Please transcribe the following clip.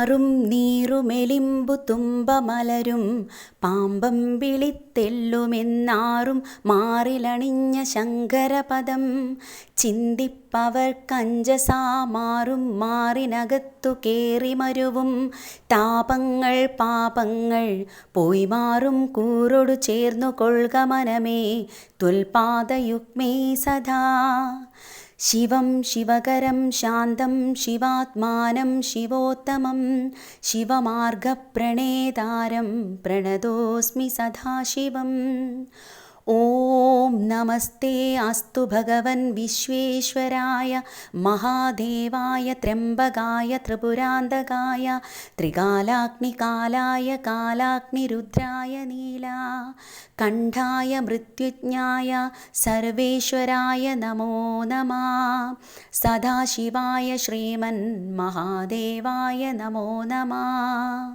മാറും നീറുമെലിമ്പു തുമ്പമലരും പാമ്പം വിളിത്തെല്ലുമെന്നാറും മാറിലണിഞ്ഞ ശങ്കരപദം ചിന്തിപ്പവർക്കഞ്ചസാമാറും മാറിനകത്തു കേറിമരുവും താപങ്ങൾ പാപങ്ങൾ പോയി മാറും കൂറൊടു ചേർന്നു കൊള്ളുക മനമേ തുൽപാദയുഗ്മേ സദാ. ശിവം ശിവകരം ശാന്തം ശിവാത്മാനം ശിവോത്തമം ശിവമാർഗപ്രണേതാരം പ്രണതോസ്മി സദാശിവം. ഓം നമസ്തേ അസ്തു ഭഗവൻ വിശ്വേശ്വരായ മഹാദേവായ ത്രയംബകായ ത്രിപുരാന്തകായ ത്രികാലാഗ്നികാലായ കാലാഗ്നിരുദ്രായ നീലകണ്ഠായ മൃത്യുഞ്ജയായ സർവേശ്വരായ നമോ നമഃ. സദാശിവായ ശ്രീമൻ മഹാദേവായ നമോ നമഃ.